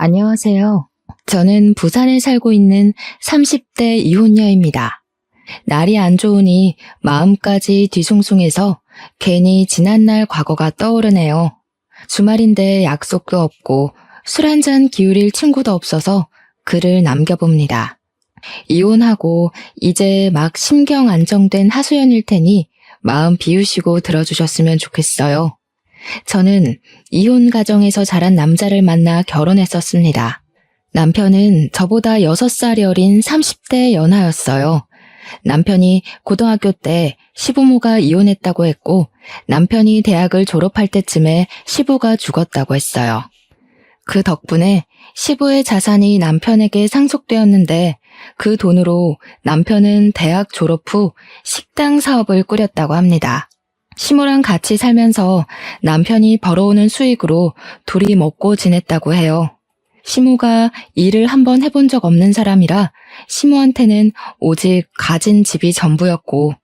안녕하세요. 저는 부산에 살고 있는 30대 이혼녀입니다. 날이 안 좋으니 마음까지 뒤숭숭해서 괜히 지난날 과거가 떠오르네요. 주말인데 약속도 없고 술 한잔 기울일 친구도 없어서 글을 남겨봅니다. 이혼하고 이제 막 심경 안정된 하소연일 테니 마음 비우시고 들어주셨으면 좋겠어요. 저는 이혼 가정에서 자란 남자를 만나 결혼했었습니다. 남편은 저보다 6살이 어린 30대 연하였어요. 남편이 고등학교 때 시부모가 이혼했다고 했고 남편이 대학을 졸업할 때쯤에 시부가 죽었다고 했어요. 그 덕분에 시부의 자산이 남편에게 상속되었는데 그 돈으로 남편은 대학 졸업 후 식당 사업을 꾸렸다고 합니다. 시모랑 같이 살면서 남편이 벌어오는 수익으로 둘이 먹고 지냈다고 해요. 시모가 일을 한번 해본 적 없는 사람이라 시모한테는 오직 가진 집이 전부였고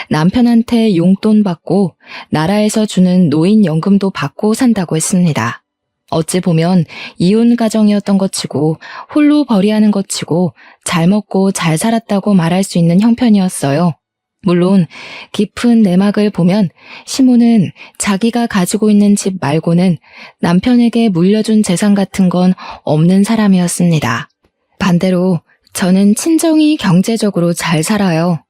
남편한테 용돈 받고 나라에서 주는 노인연금도 받고 산다고 했습니다. 어찌 보면 이혼 가정이었던 것 치고 홀로 벌이하는 것 치고 잘 먹고 잘 살았다고 말할 수 있는 형편이었어요. 물론 깊은 내막을 보면 시모는 자기가 가지고 있는 집 말고는 남편에게 물려준 재산 같은 건 없는 사람이었습니다. 반대로 저는 친정이 경제적으로 잘 살아요.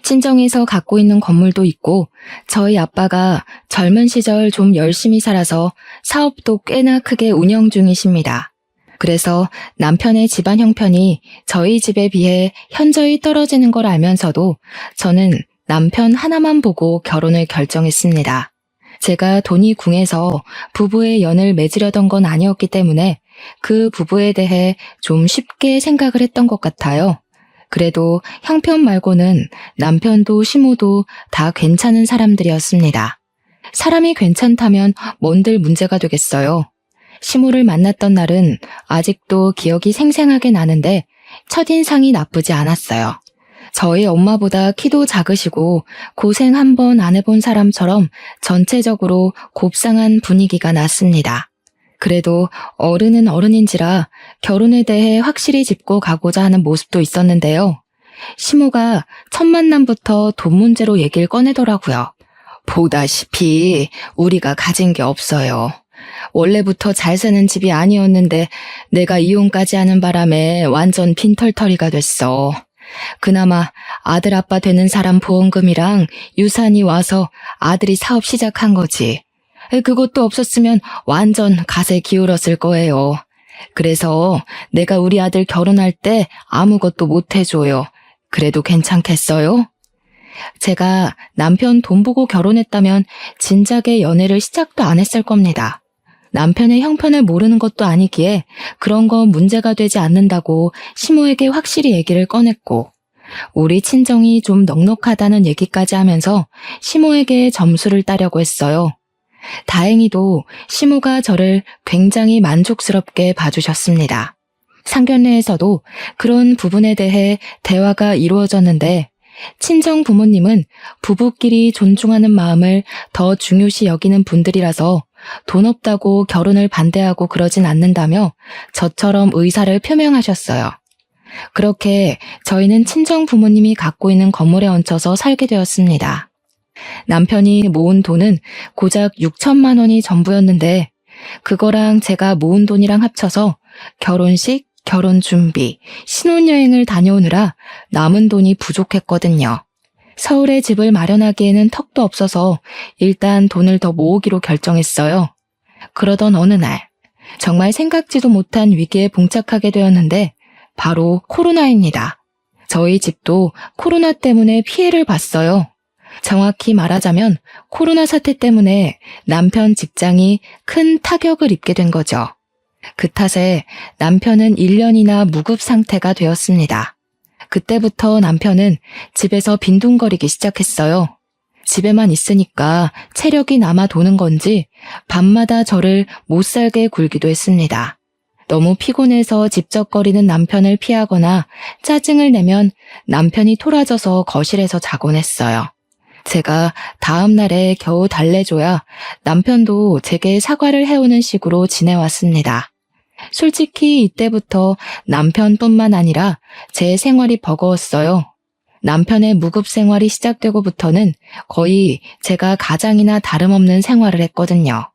친정에서 갖고 있는 건물도 있고 저희 아빠가 젊은 시절 좀 열심히 살아서 사업도 꽤나 크게 운영 중이십니다. 그래서 남편의 집안 형편이 저희 집에 비해 현저히 떨어지는 걸 알면서도 저는 남편 하나만 보고 결혼을 결정했습니다. 제가 돈이 궁해서 부부의 연을 맺으려던 건 아니었기 때문에 그 부부에 대해 좀 쉽게 생각을 했던 것 같아요. 그래도 형편 말고는 남편도 시모도 다 괜찮은 사람들이었습니다. 사람이 괜찮다면 뭔들 문제가 되겠어요. 시모를 만났던 날은 아직도 기억이 생생하게 나는데 첫인상이 나쁘지 않았어요. 저희 엄마보다 키도 작으시고 고생 한 번 안 해본 사람처럼 전체적으로 곱상한 분위기가 났습니다. 그래도 어른은 어른인지라 결혼에 대해 확실히 짚고 가고자 하는 모습도 있었는데요. 시모가 첫 만남부터 돈 문제로 얘기를 꺼내더라고요. 보다시피 우리가 가진 게 없어요. 원래부터 잘 사는 집이 아니었는데 내가 이혼까지 하는 바람에 완전 빈털터리가 됐어. 그나마 아들 아빠 되는 사람 보험금이랑 유산이 와서 아들이 사업 시작한 거지. 그것도 없었으면 완전 갓에 기울었을 거예요. 그래서 내가 우리 아들 결혼할 때 아무것도 못 해줘요. 그래도 괜찮겠어요? 제가 남편 돈 보고 결혼했다면 진작에 연애를 시작도 안 했을 겁니다. 남편의 형편을 모르는 것도 아니기에 그런 거 문제가 되지 않는다고 시모에게 확실히 얘기를 꺼냈고 우리 친정이 좀 넉넉하다는 얘기까지 하면서 시모에게 점수를 따려고 했어요. 다행히도 시모가 저를 굉장히 만족스럽게 봐주셨습니다. 상견례에서도 그런 부분에 대해 대화가 이루어졌는데 친정 부모님은 부부끼리 존중하는 마음을 더 중요시 여기는 분들이라서 돈 없다고 결혼을 반대하고 그러진 않는다며 저처럼 의사를 표명하셨어요. 그렇게 저희는 친정 부모님이 갖고 있는 건물에 얹혀서 살게 되었습니다. 남편이 모은 돈은 고작 6천만 원이 전부였는데 그거랑 제가 모은 돈이랑 합쳐서 결혼식, 결혼 준비, 신혼여행을 다녀오느라 남은 돈이 부족했거든요. 서울에 집을 마련하기에는 턱도 없어서 일단 돈을 더 모으기로 결정했어요. 그러던 어느 날 정말 생각지도 못한 위기에 봉착하게 되었는데 바로 코로나입니다. 저희 집도 코로나 때문에 피해를 봤어요. 정확히 말하자면 코로나 사태 때문에 남편 직장이 큰 타격을 입게 된 거죠. 그 탓에 남편은 1년이나 무급 상태가 되었습니다. 그때부터 남편은 집에서 빈둥거리기 시작했어요. 집에만 있으니까 체력이 남아 도는 건지 밤마다 저를 못살게 굴기도 했습니다. 너무 피곤해서 집적거리는 남편을 피하거나 짜증을 내면 남편이 토라져서 거실에서 자곤 했어요. 제가 다음 날에 겨우 달래줘야 남편도 제게 사과를 해오는 식으로 지내왔습니다. 솔직히 이때부터 남편뿐만 아니라 제 생활이 버거웠어요. 남편의 무급 생활이 시작되고부터는 거의 제가 가장이나 다름없는 생활을 했거든요.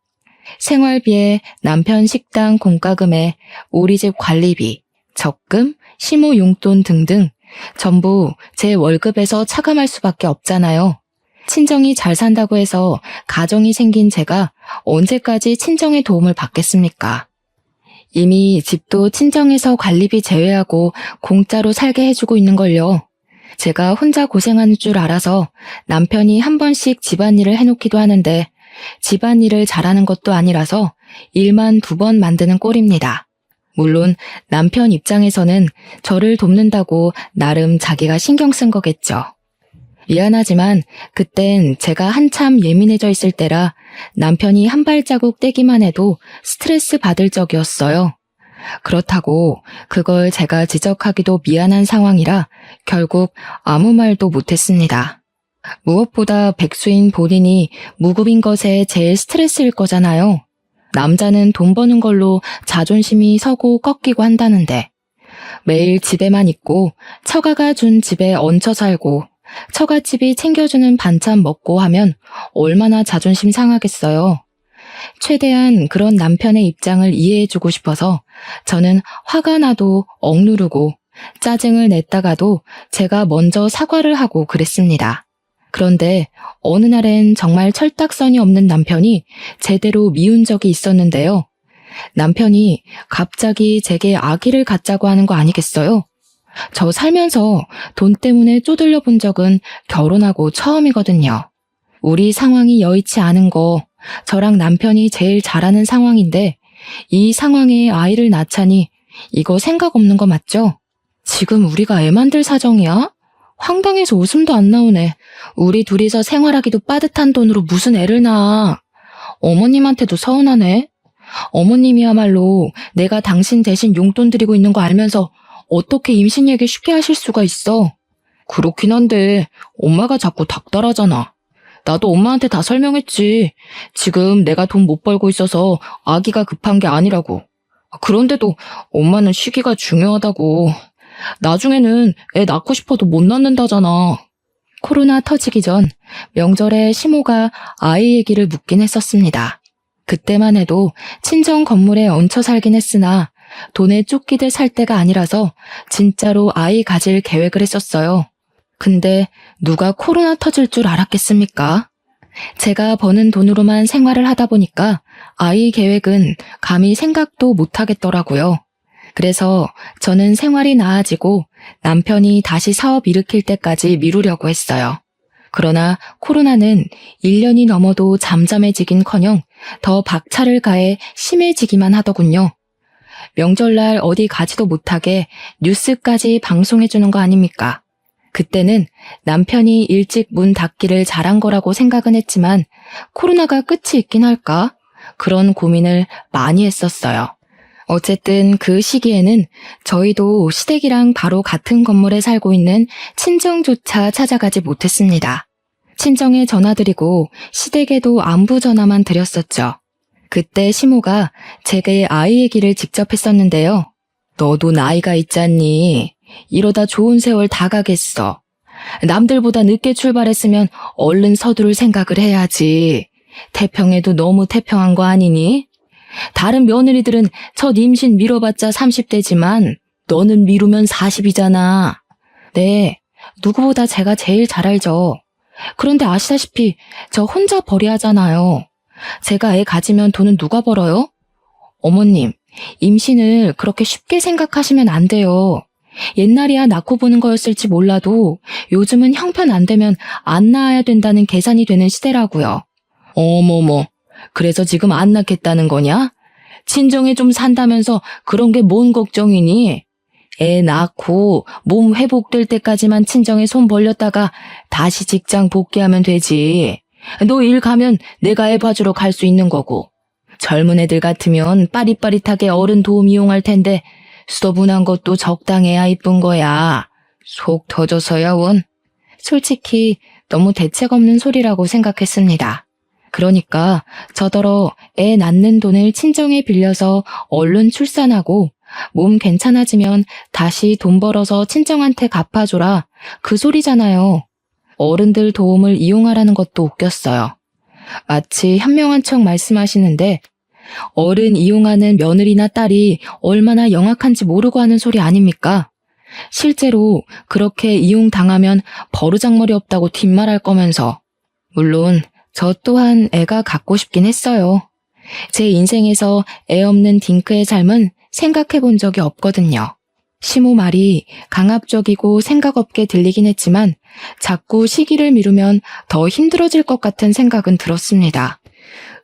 생활비에 남편 식당 공과금에 우리 집 관리비, 적금, 시모 용돈 등등 전부 제 월급에서 차감할 수밖에 없잖아요. 친정이 잘 산다고 해서 가정이 생긴 제가 언제까지 친정의 도움을 받겠습니까? 이미 집도 친정에서 관리비 제외하고 공짜로 살게 해주고 있는걸요. 제가 혼자 고생하는 줄 알아서 남편이 한 번씩 집안일을 해놓기도 하는데 집안일을 잘하는 것도 아니라서 일만 2번 만드는 꼴입니다. 물론 남편 입장에서는 저를 돕는다고 나름 자기가 신경 쓴 거겠죠. 미안하지만 그땐 제가 한참 예민해져 있을 때라 남편이 한 발자국 떼기만 해도 스트레스 받을 적이었어요. 그렇다고 그걸 제가 지적하기도 미안한 상황이라 결국 아무 말도 못했습니다. 무엇보다 백수인 본인이 무급인 것에 제일 스트레스일 거잖아요. 남자는 돈 버는 걸로 자존심이 서고 꺾이고 한다는데 매일 집에만 있고 처가가 준 집에 얹혀 살고 처갓집이 챙겨주는 반찬 먹고 하면 얼마나 자존심 상하겠어요. 최대한 그런 남편의 입장을 이해해주고 싶어서 저는 화가 나도 억누르고 짜증을 냈다가도 제가 먼저 사과를 하고 그랬습니다. 그런데 어느 날엔 정말 철딱선이 없는 남편이 제대로 미운 적이 있었는데요. 남편이 갑자기 제게 아기를 갖자고 하는 거 아니겠어요? 저 살면서 돈 때문에 쪼들려 본 적은 결혼하고 처음이거든요. 우리 상황이 여의치 않은 거 저랑 남편이 제일 잘하는 상황인데 이 상황에 아이를 낳자니 이거 생각 없는 거 맞죠? 지금 우리가 애 만들 사정이야? 황당해서 웃음도 안 나오네. 우리 둘이서 생활하기도 빠듯한 돈으로 무슨 애를 낳아. 어머님한테도 서운하네. 어머님이야말로 내가 당신 대신 용돈 드리고 있는 거 알면서 어떻게 임신 얘기 쉽게 하실 수가 있어. 그렇긴 한데 엄마가 자꾸 닥달하잖아. 나도 엄마한테 다 설명했지. 지금 내가 돈 못 벌고 있어서 아기가 급한 게 아니라고. 그런데도 엄마는 시기가 중요하다고. 나중에는 애 낳고 싶어도 못 낳는다잖아. 코로나 터지기 전 명절에 시모가 아이 얘기를 묻긴 했었습니다. 그때만 해도 친정 건물에 얹혀 살긴 했으나 돈에 쫓기듯 살 때가 아니라서 진짜로 아이 가질 계획을 했었어요. 근데 누가 코로나 터질 줄 알았겠습니까? 제가 버는 돈으로만 생활을 하다 보니까 아이 계획은 감히 생각도 못 하겠더라고요. 그래서 저는 생활이 나아지고 남편이 다시 사업 일으킬 때까지 미루려고 했어요. 그러나 코로나는 1년이 넘어도 잠잠해지긴커녕 더 박차를 가해 심해지기만 하더군요. 명절날 어디 가지도 못하게 뉴스까지 방송해주는 거 아닙니까? 그때는 남편이 일찍 문 닫기를 잘한 거라고 생각은 했지만 코로나가 끝이 있긴 할까? 그런 고민을 많이 했었어요. 어쨌든 그 시기에는 저희도 시댁이랑 바로 같은 건물에 살고 있는 친정조차 찾아가지 못했습니다. 친정에 전화드리고 시댁에도 안부 전화만 드렸었죠. 그때 시모가 제게 아이 얘기를 직접 했었는데요. 너도 나이가 있잖니. 이러다 좋은 세월 다 가겠어. 남들보다 늦게 출발했으면 얼른 서두를 생각을 해야지. 태평해도 너무 태평한 거 아니니? 다른 며느리들은 첫 임신 미뤄봤자 30대지만 너는 미루면 40이잖아. 네, 누구보다 제가 제일 잘 알죠. 그런데 아시다시피 저 혼자 벌이야 하잖아요. 제가 애 가지면 돈은 누가 벌어요? 어머님, 임신을 그렇게 쉽게 생각하시면 안 돼요. 옛날이야 낳고 보는 거였을지 몰라도 요즘은 형편 안 되면 안 낳아야 된다는 계산이 되는 시대라고요. 어머머, 그래서 지금 안 낳겠다는 거냐? 친정에 좀 산다면서 그런 게 뭔 걱정이니? 애 낳고 몸 회복될 때까지만 친정에 손 벌렸다가 다시 직장 복귀하면 되지. 너 일 가면 내가 애 봐주러 갈 수 있는 거고. 젊은 애들 같으면 빠릿빠릿하게 어른 도움 이용할 텐데 수더분한 것도 적당해야 이쁜 거야. 속 터져서야 원. 솔직히 너무 대책 없는 소리라고 생각했습니다. 그러니까 저더러 애 낳는 돈을 친정에 빌려서 얼른 출산하고 몸 괜찮아지면 다시 돈 벌어서 친정한테 갚아줘라. 그 소리잖아요. 어른들 도움을 이용하라는 것도 웃겼어요. 마치 현명한 척 말씀하시는데 어른 이용하는 며느리나 딸이 얼마나 영악한지 모르고 하는 소리 아닙니까? 실제로 그렇게 이용당하면 버르장머리 없다고 뒷말할 거면서. 물론 저 또한 애가 갖고 싶긴 했어요. 제 인생에서 애 없는 딩크의 삶은 생각해 본 적이 없거든요. 시모 말이 강압적이고 생각 없게 들리긴 했지만 자꾸 시기를 미루면 더 힘들어질 것 같은 생각은 들었습니다.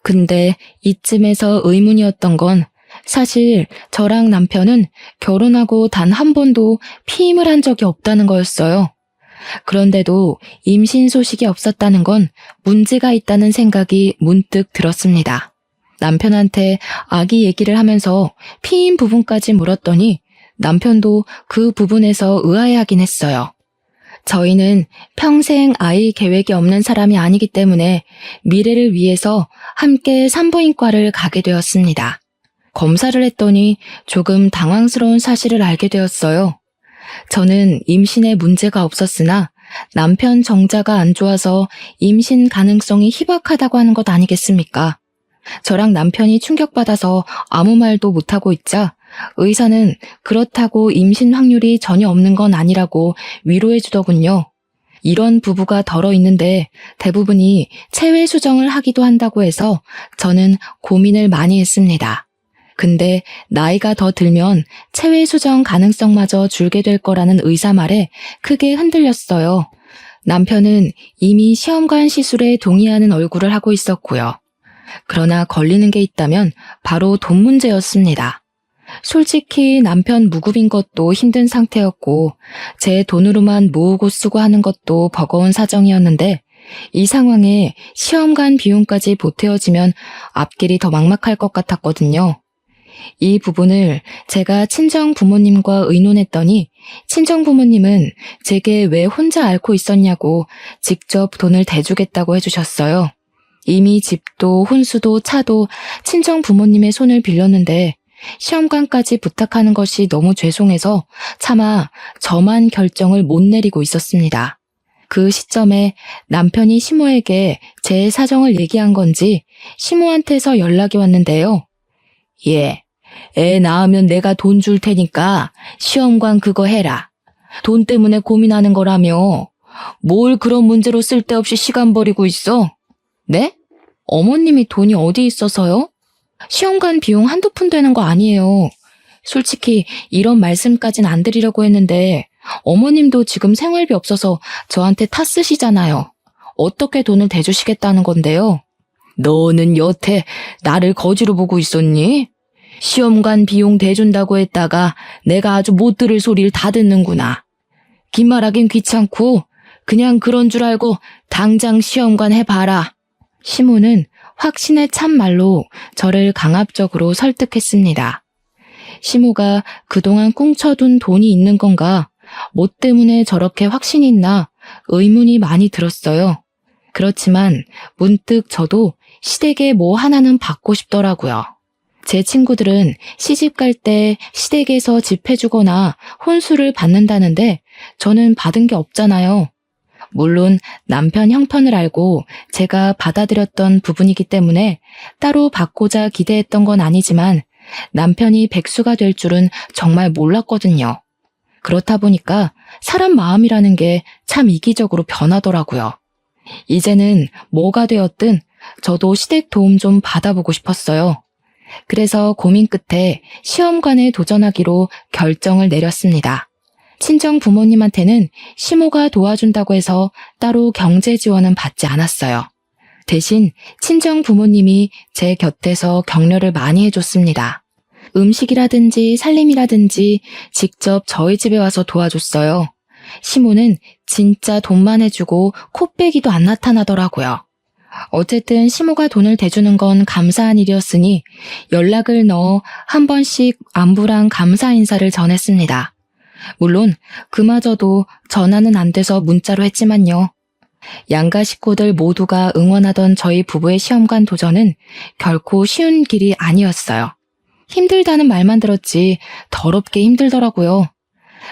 근데 이쯤에서 의문이었던 건 사실 저랑 남편은 결혼하고 단 한 번도 피임을 한 적이 없다는 거였어요. 그런데도 임신 소식이 없었다는 건 문제가 있다는 생각이 문득 들었습니다. 남편한테 아기 얘기를 하면서 피임 부분까지 물었더니 남편도 그 부분에서 의아해하긴 했어요. 저희는 평생 아이 계획이 없는 사람이 아니기 때문에 미래를 위해서 함께 산부인과를 가게 되었습니다. 검사를 했더니 조금 당황스러운 사실을 알게 되었어요. 저는 임신에 문제가 없었으나 남편 정자가 안 좋아서 임신 가능성이 희박하다고 하는 것 아니겠습니까? 저랑 남편이 충격받아서 아무 말도 못하고 있자 의사는 그렇다고 임신 확률이 전혀 없는 건 아니라고 위로해 주더군요. 이런 부부가 덜어 있는데 대부분이 체외 수정을 하기도 한다고 해서 저는 고민을 많이 했습니다. 근데 나이가 더 들면 체외 수정 가능성마저 줄게 될 거라는 의사 말에 크게 흔들렸어요. 남편은 이미 시험관 시술에 동의하는 얼굴을 하고 있었고요. 그러나 걸리는 게 있다면 바로 돈 문제였습니다. 솔직히 남편 무급인 것도 힘든 상태였고 제 돈으로만 모으고 쓰고 하는 것도 버거운 사정이었는데 이 상황에 시험관 비용까지 보태어지면 앞길이 더 막막할 것 같았거든요. 이 부분을 제가 친정 부모님과 의논했더니 친정 부모님은 제게 왜 혼자 앓고 있었냐고 직접 돈을 대주겠다고 해주셨어요. 이미 집도 혼수도 차도 친정 부모님의 손을 빌렸는데 시험관까지 부탁하는 것이 너무 죄송해서 차마 저만 결정을 못 내리고 있었습니다. 그 시점에 남편이 시모에게 제 사정을 얘기한 건지 시모한테서 연락이 왔는데요. 예, 애 낳으면 내가 돈 줄 테니까 시험관 그거 해라. 돈 때문에 고민하는 거라며. 뭘 그런 문제로 쓸데없이 시간 버리고 있어? 네? 어머님이 돈이 어디 있어서요? 시험관 비용 한두 푼 되는 거 아니에요. 솔직히 이런 말씀까진 안 드리려고 했는데 어머님도 지금 생활비 없어서 저한테 탓쓰시잖아요. 어떻게 돈을 대주시겠다는 건데요? 너는 여태 나를 거지로 보고 있었니? 시험관 비용 대준다고 했다가 내가 아주 못 들을 소리를 다 듣는구나. 긴 말하긴 귀찮고 그냥 그런 줄 알고 당장 시험관 해봐라. 시모는 확신에 찬 말로 저를 강압적으로 설득했습니다. 시모가 그동안 꽁쳐둔 돈이 있는 건가, 뭐 때문에 저렇게 확신이 있나 의문이 많이 들었어요. 그렇지만 문득 저도 시댁에 뭐 하나는 받고 싶더라고요. 제 친구들은 시집 갈 때 시댁에서 집 해주거나 혼수를 받는다는데 저는 받은 게 없잖아요. 물론 남편 형편을 알고 제가 받아들였던 부분이기 때문에 따로 받고자 기대했던 건 아니지만 남편이 백수가 될 줄은 정말 몰랐거든요. 그렇다 보니까 사람 마음이라는 게 참 이기적으로 변하더라고요. 이제는 뭐가 되었든 저도 시댁 도움 좀 받아보고 싶었어요. 그래서 고민 끝에 시험관에 도전하기로 결정을 내렸습니다. 친정 부모님한테는 시모가 도와준다고 해서 따로 경제 지원은 받지 않았어요. 대신 친정 부모님이 제 곁에서 격려를 많이 해줬습니다. 음식이라든지 살림이라든지 직접 저희 집에 와서 도와줬어요. 시모는 진짜 돈만 해주고 코빼기도 안 나타나더라고요. 어쨌든 시모가 돈을 대주는 건 감사한 일이었으니 연락을 넣어 한 번씩 안부랑 감사 인사를 전했습니다. 물론 그마저도 전화는 안 돼서 문자로 했지만요. 양가 식구들 모두가 응원하던 저희 부부의 시험관 도전은 결코 쉬운 길이 아니었어요. 힘들다는 말만 들었지 더럽게 힘들더라고요.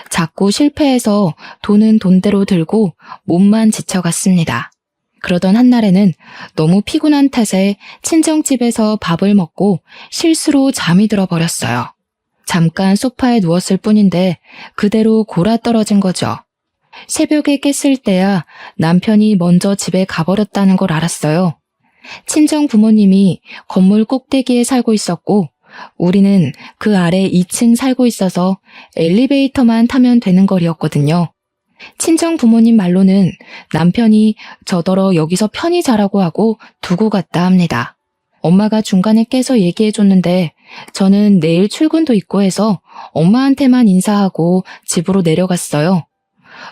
자꾸 실패해서 돈은 돈대로 들고 몸만 지쳐갔습니다. 그러던 한날에는 너무 피곤한 탓에 친정집에서 밥을 먹고 실수로 잠이 들어버렸어요. 잠깐 소파에 누웠을 뿐인데 그대로 골아떨어진 거죠. 새벽에 깼을 때야 남편이 먼저 집에 가버렸다는 걸 알았어요. 친정 부모님이 건물 꼭대기에 살고 있었고 우리는 그 아래 2층 살고 있어서 엘리베이터만 타면 되는 거리였거든요. 친정 부모님 말로는 남편이 저더러 여기서 편히 자라고 하고 두고 갔다 합니다. 엄마가 중간에 깨서 얘기해줬는데 저는 내일 출근도 있고 해서 엄마한테만 인사하고 집으로 내려갔어요.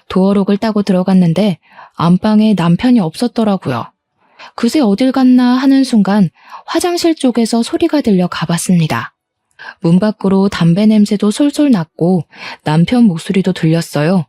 도어록을 따고 들어갔는데 안방에 남편이 없었더라고요. 그새 어딜 갔나 하는 순간 화장실 쪽에서 소리가 들려 가봤습니다. 문 밖으로 담배 냄새도 솔솔 났고 남편 목소리도 들렸어요.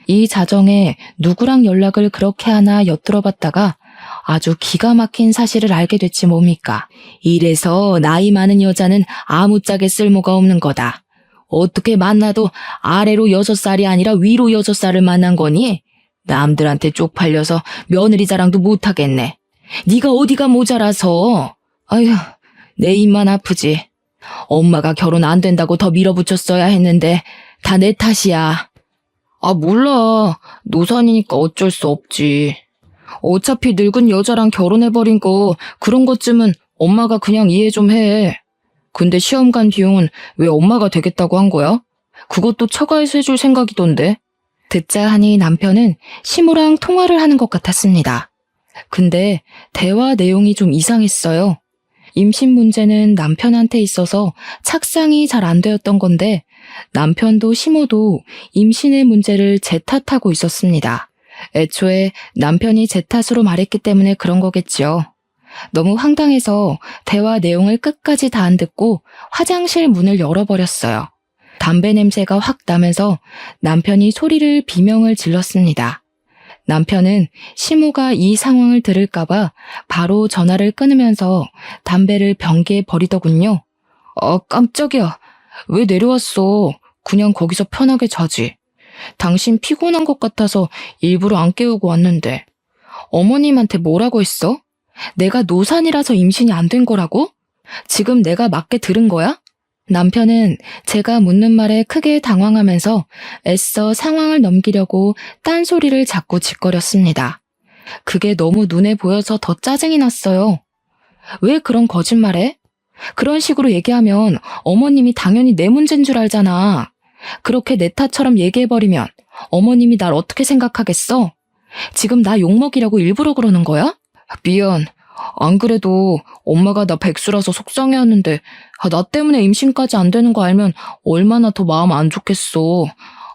이 자정에 누구랑 연락을 그렇게 하나 엿들어봤다가 아주 기가 막힌 사실을 알게 됐지 뭡니까. 이래서 나이 많은 여자는 아무짝에 쓸모가 없는 거다. 어떻게 만나도 아래로 6살이 아니라 위로 6살을 만난 거니? 남들한테 쪽팔려서 며느리 자랑도 못하겠네. 네가 어디가 모자라서. 아휴, 내 입만 아프지. 엄마가 결혼 안 된다고 더 밀어붙였어야 했는데 다 내 탓이야. 아, 몰라. 노산이니까 어쩔 수 없지. 어차피 늙은 여자랑 결혼해버린 거 그런 것쯤은 엄마가 그냥 이해 좀 해. 근데 시험관 비용은 왜 엄마가 되겠다고 한 거야? 그것도 처가에서 해줄 생각이던데. 듣자 하니 남편은 시모랑 통화를 하는 것 같았습니다. 근데 대화 내용이 좀 이상했어요. 임신 문제는 남편한테 있어서 착상이 잘 안 되었던 건데 남편도 시모도 임신의 문제를 제 탓하고 있었습니다. 애초에 남편이 제 탓으로 말했기 때문에 그런 거겠죠. 너무 황당해서 대화 내용을 끝까지 다 안 듣고 화장실 문을 열어버렸어요. 담배 냄새가 확 나면서 남편이 소리를 비명을 질렀습니다. 남편은 시모가 이 상황을 들을까봐 바로 전화를 끊으면서 담배를 변기에 버리더군요. 깜짝이야. 왜 내려왔어? 그냥 거기서 편하게 자지. 당신 피곤한 것 같아서 일부러 안 깨우고 왔는데. 어머님한테 뭐라고 했어? 내가 노산이라서 임신이 안 된 거라고? 지금 내가 맞게 들은 거야? 남편은 제가 묻는 말에 크게 당황하면서 애써 상황을 넘기려고 딴소리를 자꾸 짓거렸습니다. 그게 너무 눈에 보여서 더 짜증이 났어요. 왜 그런 거짓말해? 그런 식으로 얘기하면 어머님이 당연히 내 문제인 줄 알잖아. 그렇게 내 탓처럼 얘기해버리면 어머님이 날 어떻게 생각하겠어? 지금 나 욕먹이려고 일부러 그러는 거야? 미안. 안 그래도 엄마가 나 백수라서 속상해하는데 나 때문에 임신까지 안 되는 거 알면 얼마나 더 마음 안 좋겠어.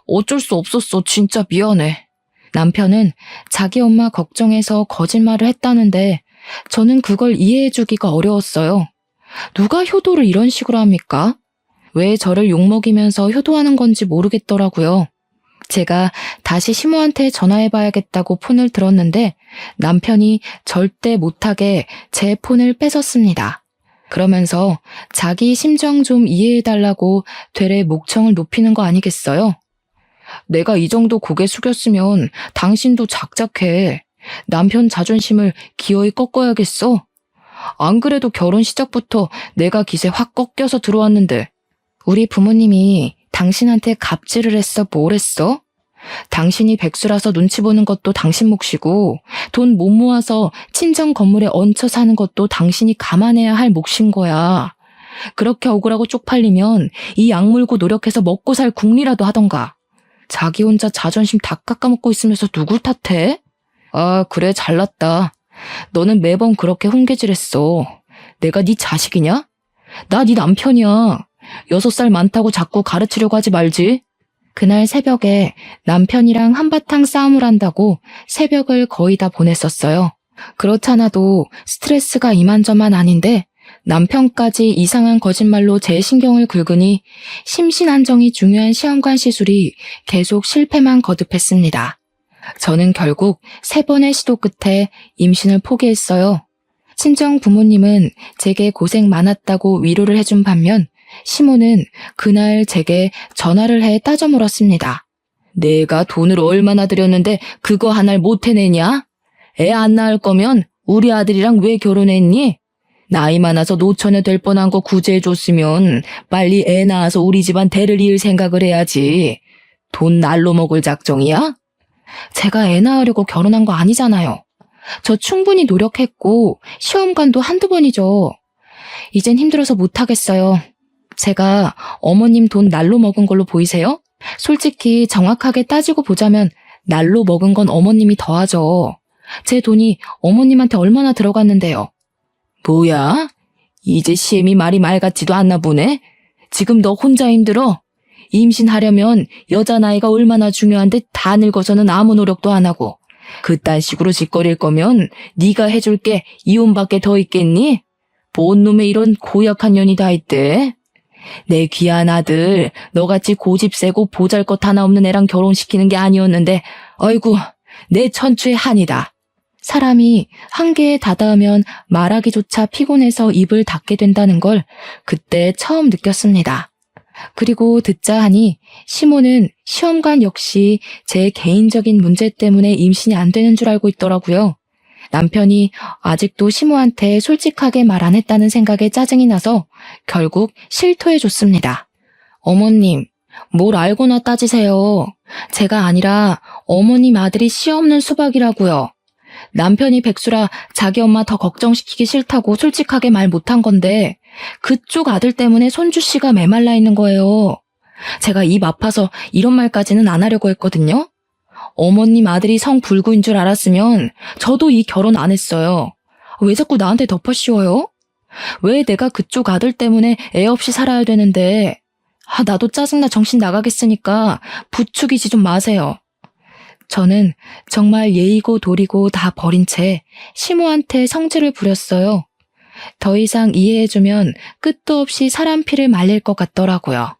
어쩔 수 없었어. 진짜 미안해. 남편은 자기 엄마 걱정해서 거짓말을 했다는데 저는 그걸 이해해주기가 어려웠어요. 누가 효도를 이런 식으로 합니까? 왜 저를 욕먹이면서 효도하는 건지 모르겠더라고요. 제가 다시 시모한테 전화해봐야겠다고 폰을 들었는데 남편이 절대 못하게 제 폰을 뺏었습니다. 그러면서 자기 심정 좀 이해해달라고 되레 목청을 높이는 거 아니겠어요? 내가 이 정도 고개 숙였으면 당신도 작작해. 남편 자존심을 기어이 꺾어야겠어? 안 그래도 결혼 시작부터 내가 기세 확 꺾여서 들어왔는데. 우리 부모님이 당신한테 갑질을 했어? 뭘 했어? 당신이 백수라서 눈치 보는 것도 당신 몫이고 돈 못 모아서 친정 건물에 얹혀 사는 것도 당신이 감안해야 할 몫인 거야. 그렇게 억울하고 쪽팔리면 이 약물고 노력해서 먹고 살 궁리라도 하던가. 자기 혼자 자존심 다 깎아먹고 있으면서 누굴 탓해? 아, 그래, 잘났다. 너는 매번 그렇게 훈계질했어. 내가 네 자식이냐? 나 네 남편이야. 6살 많다고 자꾸 가르치려고 하지 말지. 그날 새벽에 남편이랑 한바탕 싸움을 한다고 새벽을 거의 다 보냈었어요. 그렇잖아도 스트레스가 이만저만 아닌데 남편까지 이상한 거짓말로 제 신경을 긁으니 심신 안정이 중요한 시험관 시술이 계속 실패만 거듭했습니다. 저는 결국 3번의 시도 끝에 임신을 포기했어요. 친정 부모님은 제게 고생 많았다고 위로를 해준 반면 시모는 그날 제게 전화를 해 따져 물었습니다. 내가 돈을 얼마나 들였는데 그거 하나를 못 해내냐? 애 안 낳을 거면 우리 아들이랑 왜 결혼했니? 나이 많아서 노처녀 될 뻔한 거 구제해줬으면 빨리 애 낳아서 우리 집안 대를 이을 생각을 해야지. 돈 날로 먹을 작정이야? 제가 애 낳으려고 결혼한 거 아니잖아요. 저 충분히 노력했고 시험관도 한두 번이죠. 이젠 힘들어서 못하겠어요. 제가 어머님 돈 날로 먹은 걸로 보이세요? 솔직히 정확하게 따지고 보자면 날로 먹은 건 어머님이 더하죠. 제 돈이 어머님한테 얼마나 들어갔는데요. 뭐야? 이제 시엠이 말이 말 같지도 않나 보네? 지금 너 혼자 힘들어? 임신하려면 여자 나이가 얼마나 중요한데 다 늙어서는 아무 노력도 안 하고 그딴 식으로 짓거릴 거면 네가 해줄게 이혼밖에 더 있겠니? 뭔 놈의 이런 고약한 년이 다 있대? 내 귀한 아들 너같이 고집 세고 보잘것 하나 없는 애랑 결혼시키는 게 아니었는데 아이고 내 천추의 한이다. 사람이 한계에 다다으면 말하기조차 피곤해서 입을 닫게 된다는 걸 그때 처음 느꼈습니다. 그리고 듣자 하니 시모는 시험관 역시 제 개인적인 문제 때문에 임신이 안 되는 줄 알고 있더라고요. 남편이 아직도 시모한테 솔직하게 말 안 했다는 생각에 짜증이 나서 결국 실토해줬습니다. 어머님, 뭘 알고나 따지세요. 제가 아니라 어머님 아들이 씨 없는 수박이라고요. 남편이 백수라 자기 엄마 더 걱정시키기 싫다고 솔직하게 말 못한 건데 그쪽 아들 때문에 손주 씨가 메말라 있는 거예요. 제가 입 아파서 이런 말까지는 안 하려고 했거든요. 어머님 아들이 성불구인 줄 알았으면 저도 이 결혼 안 했어요. 왜 자꾸 나한테 덮어씌워요? 왜 내가 그쪽 아들 때문에 애 없이 살아야 되는데 나도 짜증나 정신 나가겠으니까 부추기지 좀 마세요. 저는 정말 예의고 도리고 다 버린 채 시모한테 성질을 부렸어요. 더 이상 이해해주면 끝도 없이 사람 피를 말릴 것 같더라고요.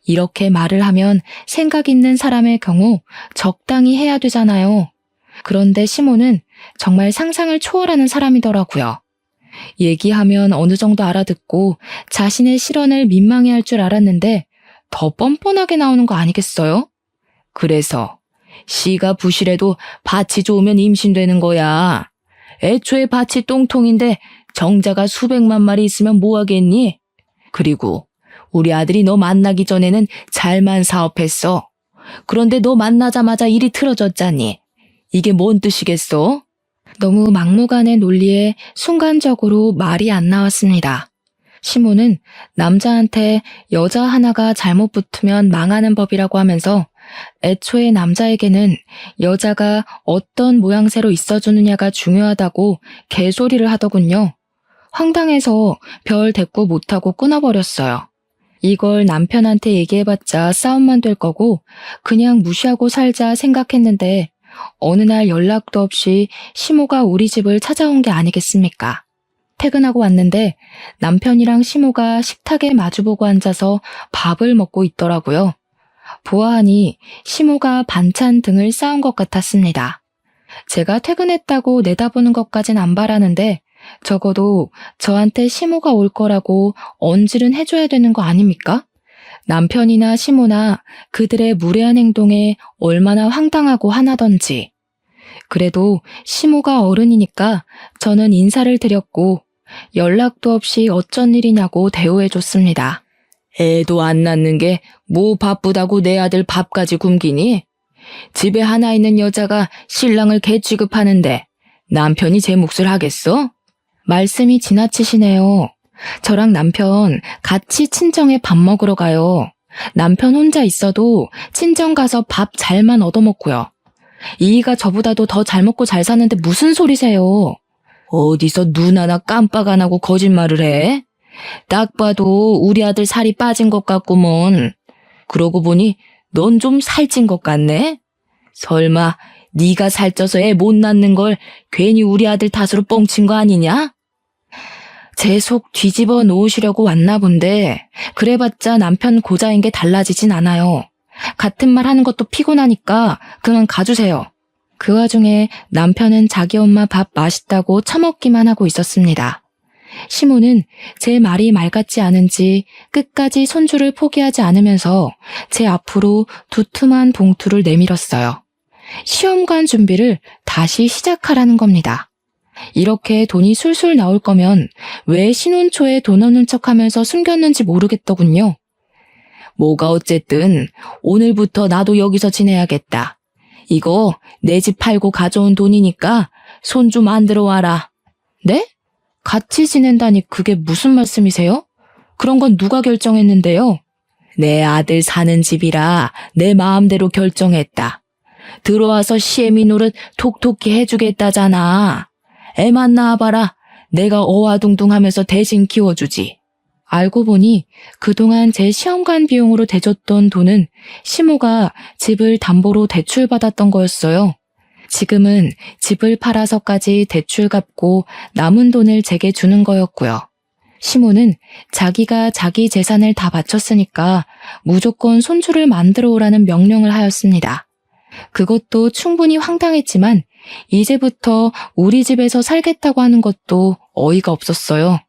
이렇게 말을 하면 생각 있는 사람의 경우 적당히 해야 되잖아요. 그런데 시모는 정말 상상을 초월하는 사람이더라고요. 얘기하면 어느 정도 알아듣고 자신의 실언을 민망해할 줄 알았는데 더 뻔뻔하게 나오는 거 아니겠어요? 그래서 씨가 부실해도 밭이 좋으면 임신되는 거야. 애초에 밭이 똥통인데 정자가 수백만 마리 있으면 뭐 하겠니? 그리고 우리 아들이 너 만나기 전에는 잘만 사업했어. 그런데 너 만나자마자 일이 틀어졌잖니. 이게 뭔 뜻이겠어? 너무 막무가내 논리에 순간적으로 말이 안 나왔습니다. 시모는 남자한테 여자 하나가 잘못 붙으면 망하는 법이라고 하면서 애초에 남자에게는 여자가 어떤 모양새로 있어주느냐가 중요하다고 개소리를 하더군요. 황당해서 별 대꾸 못하고 끊어버렸어요. 이걸 남편한테 얘기해봤자 싸움만 될 거고 그냥 무시하고 살자 생각했는데 어느 날 연락도 없이 시모가 우리 집을 찾아온 게 아니겠습니까? 퇴근하고 왔는데 남편이랑 시모가 식탁에 마주보고 앉아서 밥을 먹고 있더라고요. 보아하니 시모가 반찬 등을 쌓은 것 같았습니다. 제가 퇴근했다고 내다보는 것까진 안 바라는데 적어도 저한테 시모가 올 거라고 언질은 해줘야 되는 거 아닙니까? 남편이나 시모나 그들의 무례한 행동에 얼마나 황당하고 화나던지. 그래도 시모가 어른이니까 저는 인사를 드렸고 연락도 없이 어쩐 일이냐고 대우해줬습니다. 애도 안 낳는 게 뭐 바쁘다고 내 아들 밥까지 굶기니? 집에 하나 있는 여자가 신랑을 개 취급하는데 남편이 제 몫을 하겠어? 말씀이 지나치시네요. 저랑 남편 같이 친정에 밥 먹으러 가요. 남편 혼자 있어도 친정 가서 밥 잘만 얻어먹고요. 이이가 저보다도 더 잘 먹고 잘 사는데 무슨 소리세요? 어디서 눈 하나 깜빡 안 하고 거짓말을 해? 딱 봐도 우리 아들 살이 빠진 것 같구먼. 그러고 보니 넌 좀 살찐 것 같네? 설마 네가 살쪄서 애 못 낳는 걸 괜히 우리 아들 탓으로 뻥친 거 아니냐? 제 속 뒤집어 놓으시려고 왔나 본데 그래봤자 남편 고자인 게 달라지진 않아요. 같은 말 하는 것도 피곤하니까 그만 가주세요. 그 와중에 남편은 자기 엄마 밥 맛있다고 처먹기만 하고 있었습니다. 시모는 제 말이 말 같지 않은지 끝까지 손주를 포기하지 않으면서 제 앞으로 두툼한 봉투를 내밀었어요. 시험관 준비를 다시 시작하라는 겁니다. 이렇게 돈이 술술 나올 거면 왜 신혼 초에 돈 없는 척하면서 숨겼는지 모르겠더군요. 뭐가 어쨌든 오늘부터 나도 여기서 지내야겠다. 이거 내 집 팔고 가져온 돈이니까 손 좀 만들어 와라. 네? 같이 지낸다니 그게 무슨 말씀이세요? 그런 건 누가 결정했는데요? 내 아들 사는 집이라 내 마음대로 결정했다. 들어와서 시애미 노릇 톡톡히 해주겠다잖아. 애만 낳아봐라. 내가 어와둥둥하면서 대신 키워주지. 알고 보니 그동안 제 시험관 비용으로 대줬던 돈은 시모가 집을 담보로 대출받았던 거였어요. 지금은 집을 팔아서까지 대출 갚고 남은 돈을 제게 주는 거였고요. 시모는 자기가 자기 재산을 다 바쳤으니까 무조건 손주를 만들어 오라는 명령을 하였습니다. 그것도 충분히 황당했지만 이제부터 우리 집에서 살겠다고 하는 것도 어이가 없었어요.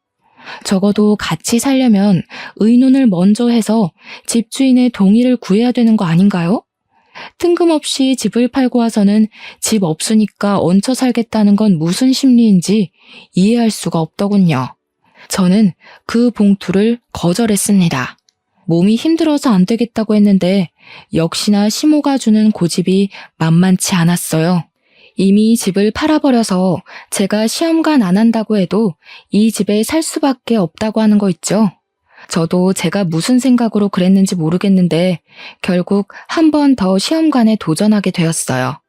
적어도 같이 살려면 의논을 먼저 해서 집주인의 동의를 구해야 되는 거 아닌가요? 뜬금없이 집을 팔고 와서는 집 없으니까 얹혀 살겠다는 건 무슨 심리인지 이해할 수가 없더군요. 저는 그 봉투를 거절했습니다. 몸이 힘들어서 안 되겠다고 했는데 역시나 시모가 주는 고집이 만만치 않았어요. 이미 집을 팔아버려서 제가 시험관 안 한다고 해도 이 집에 살 수밖에 없다고 하는 거 있죠. 저도 제가 무슨 생각으로 그랬는지 모르겠는데 결국 한 번 더 시험관에 도전하게 되었어요.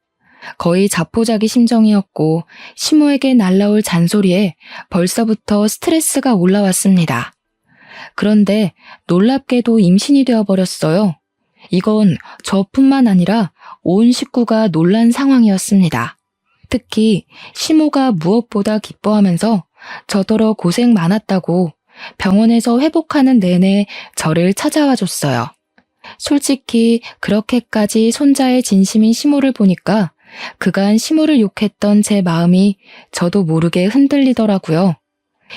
거의 자포자기 심정이었고 시모에게 날라올 잔소리에 벌써부터 스트레스가 올라왔습니다. 그런데 놀랍게도 임신이 되어버렸어요. 이건 저뿐만 아니라 온 식구가 놀란 상황이었습니다. 특히 시모가 무엇보다 기뻐하면서 저더러 고생 많았다고 병원에서 회복하는 내내 저를 찾아와 줬어요. 솔직히 그렇게까지 손자의 진심인 시모를 보니까 그간 시모를 욕했던 제 마음이 저도 모르게 흔들리더라고요.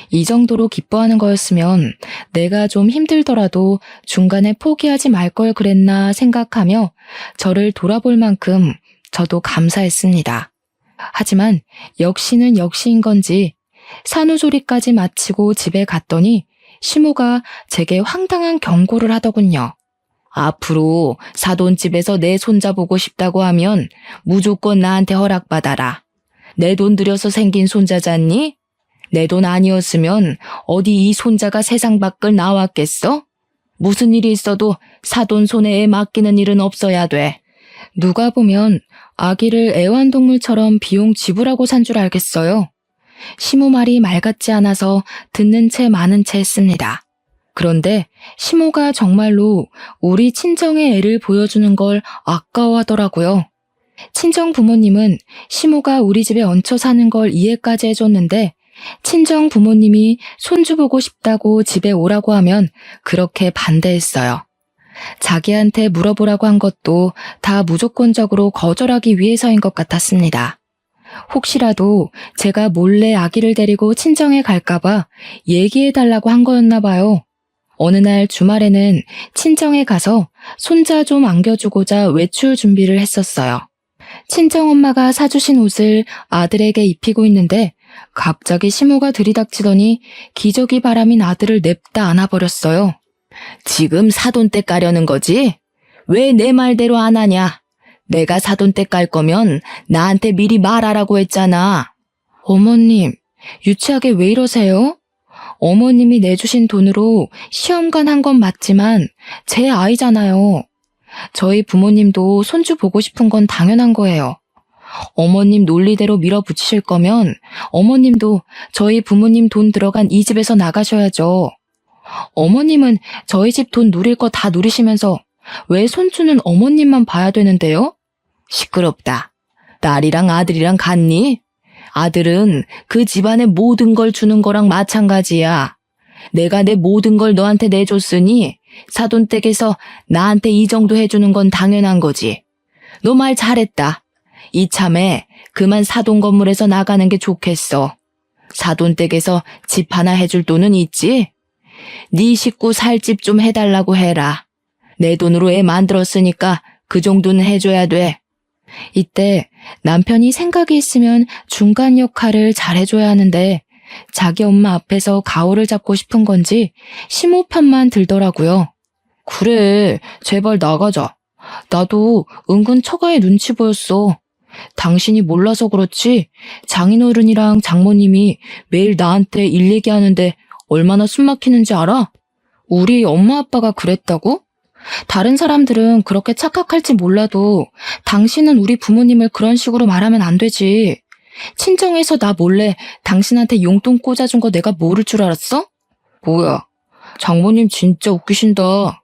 이 정도로 기뻐하는 거였으면 내가 좀 힘들더라도 중간에 포기하지 말 걸 그랬나 생각하며 저를 돌아볼 만큼 저도 감사했습니다. 하지만 역시는 역시인 건지 산후조리까지 마치고 집에 갔더니 시모가 제게 황당한 경고를 하더군요. 앞으로 사돈집에서 내 손자 보고 싶다고 하면 무조건 나한테 허락받아라. 내 돈 들여서 생긴 손자잖니? 내 돈 아니었으면 어디 이 손자가 세상 밖을 나왔겠어? 무슨 일이 있어도 사돈 손에 애 맡기는 일은 없어야 돼. 누가 보면 아기를 애완동물처럼 비용 지불하고 산 줄 알겠어요. 시모 말이 말 같지 않아서 듣는 채 마는 채 했습니다. 그런데 시모가 정말로 우리 친정의 애를 보여주는 걸 아까워하더라고요. 친정 부모님은 시모가 우리 집에 얹혀 사는 걸 이해까지 해줬는데 친정 부모님이 손주 보고 싶다고 집에 오라고 하면 그렇게 반대했어요. 자기한테 물어보라고 한 것도 다 무조건적으로 거절하기 위해서인 것 같았습니다. 혹시라도 제가 몰래 아기를 데리고 친정에 갈까봐 얘기해달라고 한 거였나 봐요. 어느 날 주말에는 친정에 가서 손자 좀 안겨주고자 외출 준비를 했었어요. 친정엄마가 사주신 옷을 아들에게 입히고 있는데 갑자기 시모가 들이닥치더니 기저귀 바람인 아들을 냅다 안아버렸어요. 지금 사돈댁 가려는 거지? 왜 내 말대로 안 하냐? 내가 사돈댁 갈 거면 나한테 미리 말하라고 했잖아. 어머님, 유치하게 왜 이러세요? 어머님이 내주신 돈으로 시험관 한 건 맞지만 제 아이잖아요. 저희 부모님도 손주 보고 싶은 건 당연한 거예요. 어머님 논리대로 밀어붙이실 거면 어머님도 저희 부모님 돈 들어간 이 집에서 나가셔야죠. 어머님은 저희 집 돈 누릴 거 다 누리시면서 왜 손주는 어머님만 봐야 되는데요? 시끄럽다. 딸이랑 아들이랑 같니? 아들은 그 집안의 모든 걸 주는 거랑 마찬가지야. 내가 내 모든 걸 너한테 내줬으니 사돈댁에서 나한테 이 정도 해주는 건 당연한 거지. 너 말 잘했다. 이참에 그만 사돈 건물에서 나가는 게 좋겠어. 사돈댁에서 집 하나 해줄 돈은 있지? 네 식구 살 집 좀 해달라고 해라. 내 돈으로 애 만들었으니까 그 정도는 해줘야 돼. 이때 남편이 생각이 있으면 중간 역할을 잘해줘야 하는데 자기 엄마 앞에서 가오를 잡고 싶은 건지 시모 편만 들더라고요. 그래, 제발 나가자. 나도 은근 처가에 눈치 보였어. 당신이 몰라서 그렇지 장인어른이랑 장모님이 매일 나한테 일 얘기하는데 얼마나 숨 막히는지 알아? 우리 엄마 아빠가 그랬다고? 다른 사람들은 그렇게 착각할지 몰라도 당신은 우리 부모님을 그런 식으로 말하면 안 되지. 친정에서 나 몰래 당신한테 용돈 꽂아준 거 내가 모를 줄 알았어? 뭐야, 장모님 진짜 웃기신다.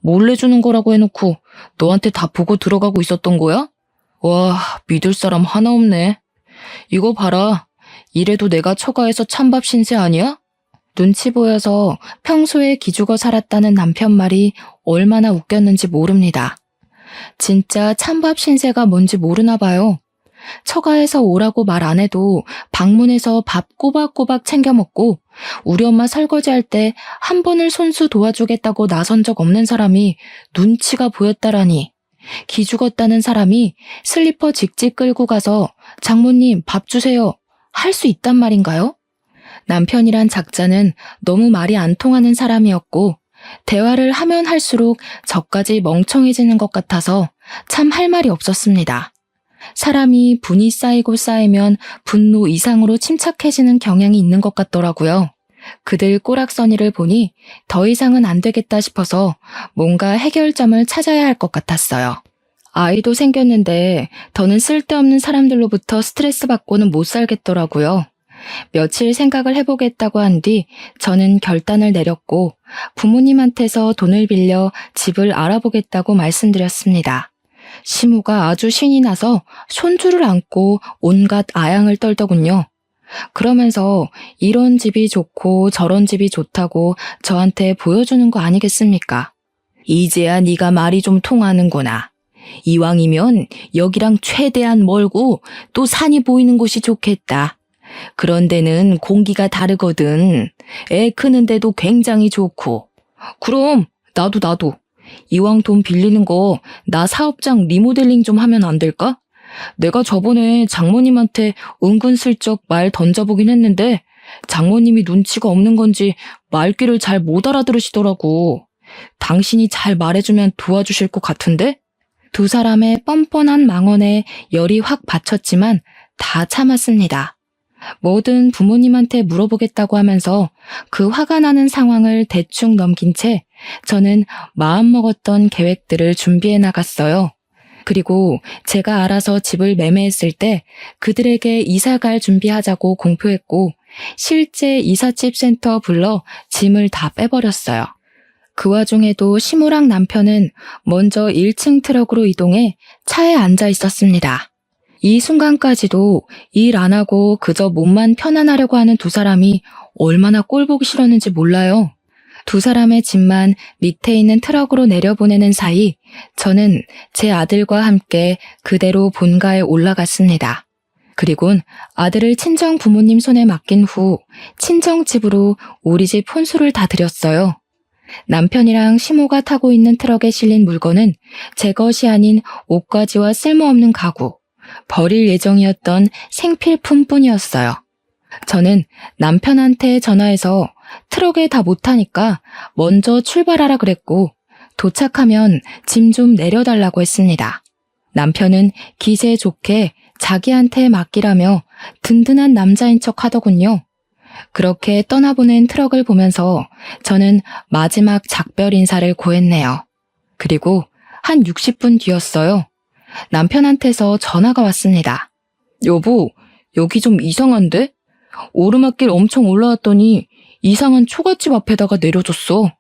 몰래 주는 거라고 해놓고 너한테 다 보고 들어가고 있었던 거야? 와, 믿을 사람 하나 없네. 이거 봐라. 이래도 내가 처가에서 찬밥 신세 아니야? 눈치 보여서 평소에 기죽어 살았다는 남편 말이 얼마나 웃겼는지 모릅니다. 진짜 찬밥 신세가 뭔지 모르나 봐요. 처가에서 오라고 말 안 해도 방문해서 밥 꼬박꼬박 챙겨 먹고 우리 엄마 설거지할 때 한 번을 손수 도와주겠다고 나선 적 없는 사람이 눈치가 보였다라니. 기죽었다는 사람이 슬리퍼 직직 끌고 가서 장모님 밥 주세요 할 수 있단 말인가요? 남편이란 작자는 너무 말이 안 통하는 사람이었고 대화를 하면 할수록 저까지 멍청해지는 것 같아서 참 할 말이 없었습니다. 사람이 분이 쌓이고 쌓이면 분노 이상으로 침착해지는 경향이 있는 것 같더라고요. 그들 꼬락서니를 보니 더 이상은 안 되겠다 싶어서 뭔가 해결점을 찾아야 할 것 같았어요. 아이도 생겼는데 더는 쓸데없는 사람들로부터 스트레스 받고는 못 살겠더라고요. 며칠 생각을 해보겠다고 한 뒤 저는 결단을 내렸고 부모님한테서 돈을 빌려 집을 알아보겠다고 말씀드렸습니다. 시모가 아주 신이 나서 손주를 안고 온갖 아양을 떨더군요. 그러면서 이런 집이 좋고 저런 집이 좋다고 저한테 보여주는 거 아니겠습니까? 이제야 네가 말이 좀 통하는구나. 이왕이면 여기랑 최대한 멀고 또 산이 보이는 곳이 좋겠다. 그런 데는 공기가 다르거든. 애 크는데도 굉장히 좋고. 그럼 나도. 이왕 돈 빌리는 거 나 사업장 리모델링 좀 하면 안 될까? 내가 저번에 장모님한테 은근슬쩍 말 던져보긴 했는데 장모님이 눈치가 없는 건지 말귀를 잘 못 알아들으시더라고. 당신이 잘 말해주면 도와주실 것 같은데? 두 사람의 뻔뻔한 망언에 열이 확 받쳤지만 다 참았습니다. 뭐든 부모님한테 물어보겠다고 하면서 그 화가 나는 상황을 대충 넘긴 채 저는 마음먹었던 계획들을 준비해 나갔어요. 그리고 제가 알아서 집을 매매했을 때 그들에게 이사갈 준비하자고 공표했고 실제 이삿집 센터 불러 짐을 다 빼버렸어요. 그 와중에도 시모랑 남편은 먼저 1층 트럭으로 이동해 차에 앉아 있었습니다. 이 순간까지도 일 안 하고 그저 몸만 편안하려고 하는 두 사람이 얼마나 꼴보기 싫었는지 몰라요. 두 사람의 짐만 밑에 있는 트럭으로 내려보내는 사이 저는 제 아들과 함께 그대로 본가에 올라갔습니다. 그리곤 아들을 친정 부모님 손에 맡긴 후 친정집으로 우리 집 혼수를 다 드렸어요. 남편이랑 시모가 타고 있는 트럭에 실린 물건은 제 것이 아닌 옷가지와 쓸모없는 가구, 버릴 예정이었던 생필품뿐이었어요. 저는 남편한테 전화해서 트럭에 다 못 타니까 먼저 출발하라 그랬고 도착하면 짐 좀 내려달라고 했습니다. 남편은 기세 좋게 자기한테 맡기라며 든든한 남자인 척 하더군요. 그렇게 떠나보낸 트럭을 보면서 저는 마지막 작별 인사를 고했네요. 그리고 한 60분 뒤였어요. 남편한테서 전화가 왔습니다. 여보, 여기 좀 이상한데? 오르막길 엄청 올라왔더니 이상한 초가집 앞에다가 내려줬어.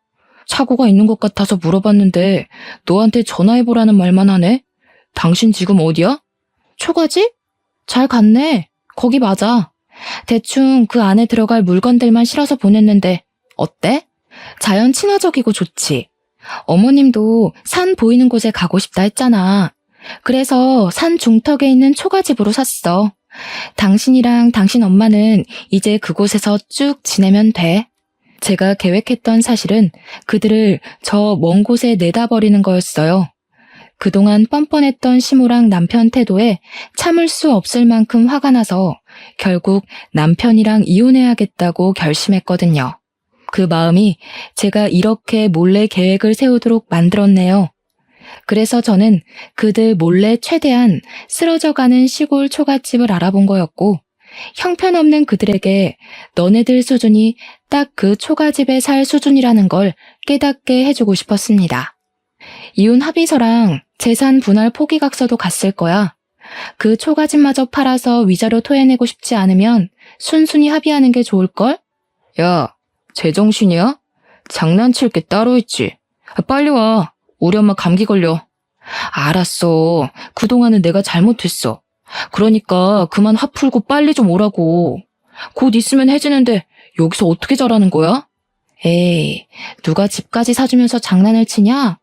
사고가 있는 것 같아서 물어봤는데 너한테 전화해보라는 말만 하네? 당신 지금 어디야? 초가집? 잘 갔네. 거기 맞아. 대충 그 안에 들어갈 물건들만 실어서 보냈는데 어때? 자연 친화적이고 좋지. 어머님도 산 보이는 곳에 가고 싶다 했잖아. 그래서 산 중턱에 있는 초가집으로 샀어. 당신이랑 당신 엄마는 이제 그곳에서 쭉 지내면 돼. 제가 계획했던 사실은 그들을 저 먼 곳에 내다 버리는 거였어요. 그동안 뻔뻔했던 시모랑 남편 태도에 참을 수 없을 만큼 화가 나서 결국 남편이랑 이혼해야겠다고 결심했거든요. 그 마음이 제가 이렇게 몰래 계획을 세우도록 만들었네요. 그래서 저는 그들 몰래 최대한 쓰러져가는 시골 초가집을 알아본 거였고, 형편없는 그들에게 너네들 수준이 딱 그 초가집에 살 수준이라는 걸 깨닫게 해주고 싶었습니다. 이혼 합의서랑 재산 분할 포기각서도 갔을 거야. 그 초가집마저 팔아서 위자료 토해내고 싶지 않으면 순순히 합의하는 게 좋을걸? 야, 제정신이야? 장난칠 게 따로 있지. 빨리 와. 우리 엄마 감기 걸려. 알았어. 그동안은 내가 잘못했어. 그러니까 그만 화 풀고 빨리 좀 오라고. 곧 있으면 해지는데 여기서 어떻게 자라는 거야? 에이, 누가 집까지 사주면서 장난을 치냐?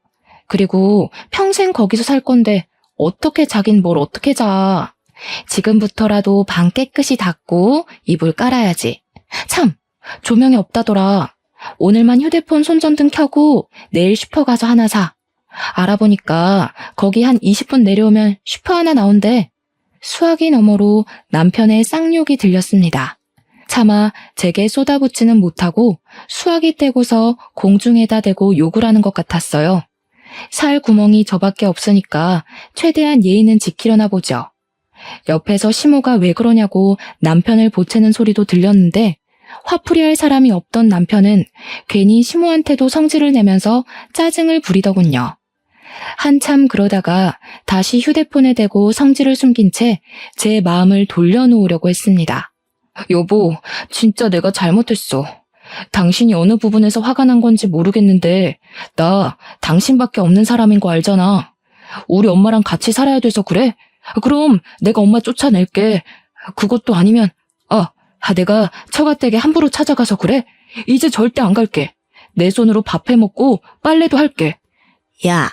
그리고 평생 거기서 살 건데 어떻게 자긴 뭘 어떻게 자. 지금부터라도 방 깨끗이 닦고 이불 깔아야지. 참, 조명이 없다더라. 오늘만 휴대폰 손전등 켜고 내일 슈퍼 가서 하나 사. 알아보니까 거기 한 20분 내려오면 슈퍼 하나 나온대. 수화기 너머로 남편의 쌍욕이 들렸습니다. 차마 제게 쏟아붓지는 못하고 수화기 떼고서 공중에다 대고 욕을 하는 것 같았어요. 살 구멍이 저밖에 없으니까 최대한 예의는 지키려나 보죠. 옆에서 시모가 왜 그러냐고 남편을 보채는 소리도 들렸는데 화풀이 할 사람이 없던 남편은 괜히 시모한테도 성질을 내면서 짜증을 부리더군요. 한참 그러다가 다시 휴대폰에 대고 성질을 숨긴 채 제 마음을 돌려놓으려고 했습니다. 여보, 진짜 내가 잘못했어. 당신이 어느 부분에서 화가 난 건지 모르겠는데 나 당신밖에 없는 사람인 거 알잖아. 우리 엄마랑 같이 살아야 돼서 그래? 그럼 내가 엄마 쫓아낼게. 그것도 아니면 내가 처갓댁에 함부로 찾아가서 그래? 이제 절대 안 갈게. 내 손으로 밥 해먹고 빨래도 할게. 야,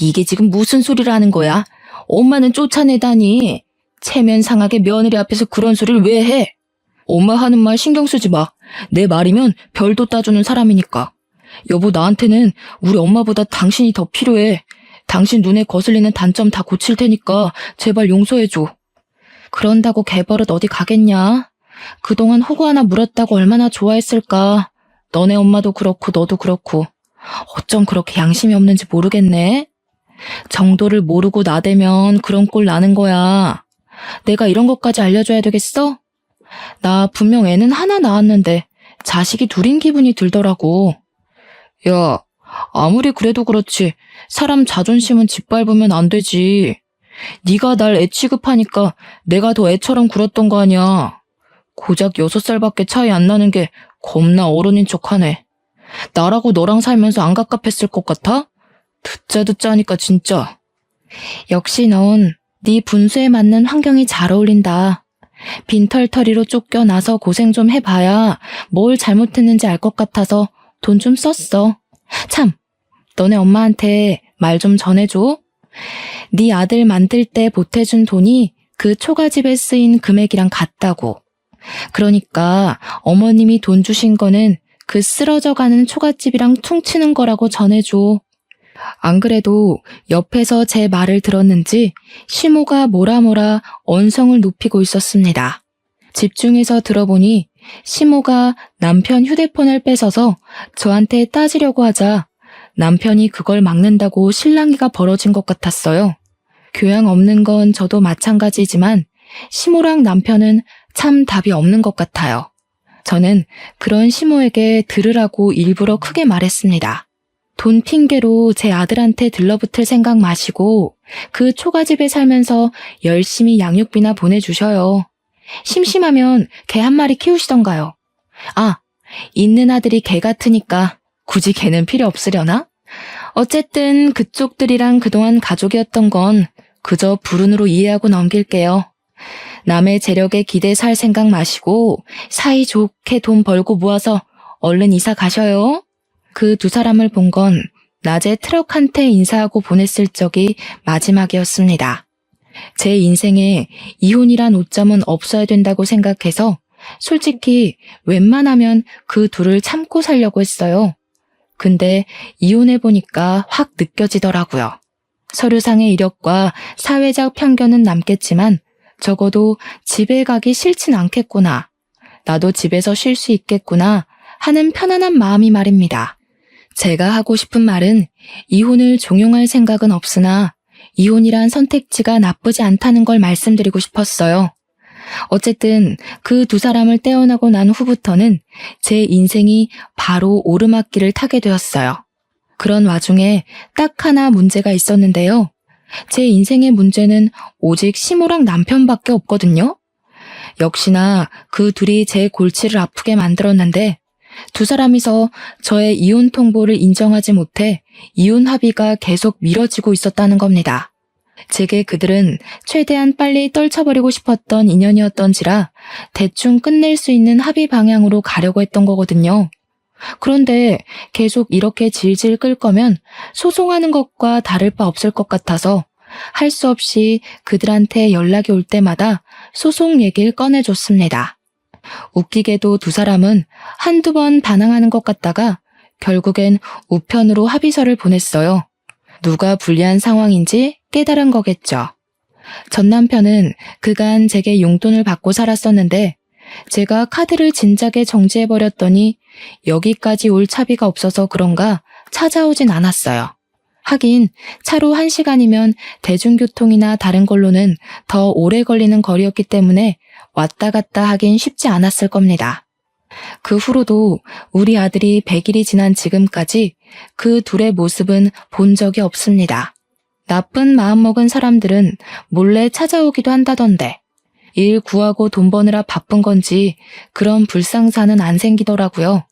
이게 지금 무슨 소리를 하는 거야? 엄마는 쫓아내다니. 체면 상하게 며느리 앞에서 그런 소리를 왜 해? 엄마 하는 말 신경 쓰지 마. 내 말이면 별도 따주는 사람이니까. 여보, 나한테는 우리 엄마보다 당신이 더 필요해. 당신 눈에 거슬리는 단점 다 고칠 테니까 제발 용서해줘. 그런다고 개버릇 어디 가겠냐? 그동안 호구 하나 물었다고 얼마나 좋아했을까. 너네 엄마도 그렇고 너도 그렇고. 어쩜 그렇게 양심이 없는지 모르겠네. 정도를 모르고 나대면 그런 꼴 나는 거야. 내가 이런 것까지 알려줘야 되겠어? 나 분명 애는 하나 낳았는데 자식이 둘인 기분이 들더라고. 야, 아무리 그래도 그렇지 사람 자존심은 짓밟으면 안 되지. 네가 날 애 취급하니까 내가 더 애처럼 굴었던 거 아니야. 고작 6살밖에 차이 안 나는 게 겁나 어른인 척하네. 나라고 너랑 살면서 안 갑갑했을 것 같아? 듣자 하니까 진짜. 역시 넌 네 분수에 맞는 환경이 잘 어울린다. 빈털터리로 쫓겨나서 고생 좀 해봐야 뭘 잘못했는지 알 것 같아서 돈 좀 썼어. 참, 너네 엄마한테 말 좀 전해줘. 네 아들 만들 때 보태준 돈이 그 초가집에 쓰인 금액이랑 같다고. 그러니까 어머님이 돈 주신 거는 그 쓰러져가는 초가집이랑 퉁치는 거라고 전해줘. 안 그래도 옆에서 제 말을 들었는지 시모가 뭐라 언성을 높이고 있었습니다. 집중해서 들어보니 시모가 남편 휴대폰을 뺏어서 저한테 따지려고 하자 남편이 그걸 막는다고 실랑이가 벌어진 것 같았어요. 교양 없는 건 저도 마찬가지지만 시모랑 남편은 참 답이 없는 것 같아요. 저는 그런 시모에게 들으라고 일부러 크게 말했습니다. 돈 핑계로 제 아들한테 들러붙을 생각 마시고 그 초가집에 살면서 열심히 양육비나 보내주셔요. 심심하면 개 한 마리 키우시던가요. 있는 아들이 개 같으니까 굳이 개는 필요 없으려나? 어쨌든 그쪽들이랑 그동안 가족이었던 건 그저 불운으로 이해하고 넘길게요. 남의 재력에 기대 살 생각 마시고 사이좋게 돈 벌고 모아서 얼른 이사 가셔요. 그 두 사람을 본 건 낮에 트럭한테 인사하고 보냈을 적이 마지막이었습니다. 제 인생에 이혼이란 오점은 없어야 된다고 생각해서 솔직히 웬만하면 그 둘을 참고 살려고 했어요. 근데 이혼해보니까 확 느껴지더라고요. 서류상의 이력과 사회적 편견은 남겠지만 적어도 집에 가기 싫진 않겠구나. 나도 집에서 쉴 수 있겠구나 하는 편안한 마음이 말입니다. 제가 하고 싶은 말은 이혼을 종용할 생각은 없으나 이혼이란 선택지가 나쁘지 않다는 걸 말씀드리고 싶었어요. 어쨌든 그 두 사람을 떼어나고 난 후부터는 제 인생이 바로 오르막길을 타게 되었어요. 그런 와중에 딱 하나 문제가 있었는데요. 제 인생의 문제는 오직 시모랑 남편밖에 없거든요. 역시나 그 둘이 제 골치를 아프게 만들었는데 두 사람이서 저의 이혼 통보를 인정하지 못해 이혼 합의가 계속 미뤄지고 있었다는 겁니다. 제게 그들은 최대한 빨리 떨쳐버리고 싶었던 인연이었던지라 대충 끝낼 수 있는 합의 방향으로 가려고 했던 거거든요. 그런데 계속 이렇게 질질 끌 거면 소송하는 것과 다를 바 없을 것 같아서 할 수 없이 그들한테 연락이 올 때마다 소송 얘기를 꺼내줬습니다. 웃기게도 두 사람은 한두 번 반항하는 것 같다가 결국엔 우편으로 합의서를 보냈어요. 누가 불리한 상황인지 깨달은 거겠죠. 전 남편은 그간 제게 용돈을 받고 살았었는데 제가 카드를 진작에 정지해버렸더니 여기까지 올 차비가 없어서 그런가 찾아오진 않았어요. 하긴 차로 1시간이면 대중교통이나 다른 걸로는 더 오래 걸리는 거리였기 때문에 왔다 갔다 하긴 쉽지 않았을 겁니다. 그 후로도 우리 아들이 100일이 지난 지금까지 그 둘의 모습은 본 적이 없습니다. 나쁜 마음먹은 사람들은 몰래 찾아오기도 한다던데 일 구하고 돈 버느라 바쁜 건지 그런 불상사는 안 생기더라고요.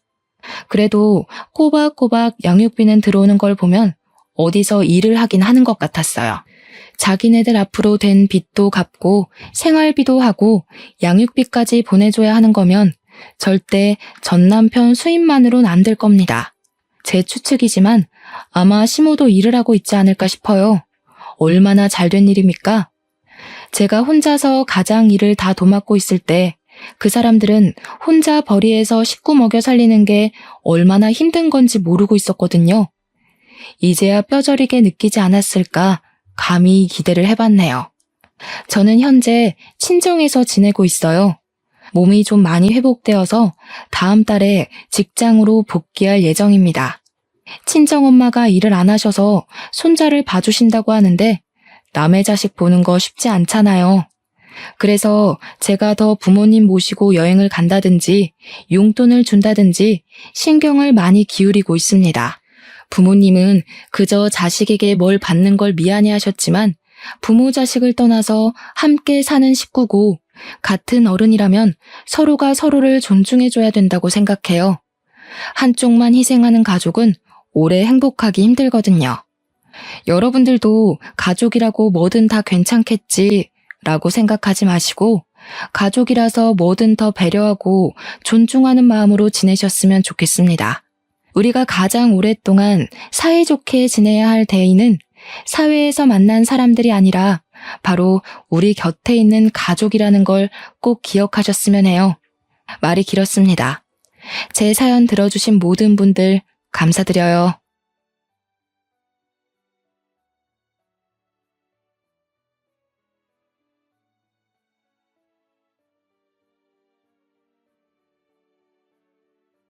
그래도 꼬박꼬박 양육비는 들어오는 걸 보면 어디서 일을 하긴 하는 것 같았어요. 자기네들 앞으로 된 빚도 갚고 생활비도 하고 양육비까지 보내줘야 하는 거면 절대 전 남편 수입만으론 안 될 겁니다. 제 추측이지만 아마 시모도 일을 하고 있지 않을까 싶어요. 얼마나 잘된 일입니까? 제가 혼자서 가장 일을 다 도맡고 있을 때 그 사람들은 혼자 벌이에서 식구 먹여 살리는 게 얼마나 힘든 건지 모르고 있었거든요. 이제야 뼈저리게 느끼지 않았을까 감히 기대를 해봤네요. 저는 현재 친정에서 지내고 있어요. 몸이 좀 많이 회복되어서 다음 달에 직장으로 복귀할 예정입니다. 친정엄마가 일을 안 하셔서 손자를 봐주신다고 하는데 남의 자식 보는 거 쉽지 않잖아요. 그래서 제가 더 부모님 모시고 여행을 간다든지 용돈을 준다든지 신경을 많이 기울이고 있습니다. 부모님은 그저 자식에게 뭘 받는 걸 미안해하셨지만 부모 자식을 떠나서 함께 사는 식구고 같은 어른이라면 서로가 서로를 존중해줘야 된다고 생각해요. 한쪽만 희생하는 가족은 오래 행복하기 힘들거든요. 여러분들도 가족이라고 뭐든 다 괜찮겠지 라고 생각하지 마시고 가족이라서 뭐든 더 배려하고 존중하는 마음으로 지내셨으면 좋겠습니다. 우리가 가장 오랫동안 사이좋게 지내야 할 대의는 사회에서 만난 사람들이 아니라 바로 우리 곁에 있는 가족이라는 걸 꼭 기억하셨으면 해요. 말이 길었습니다. 제 사연 들어주신 모든 분들 감사드려요.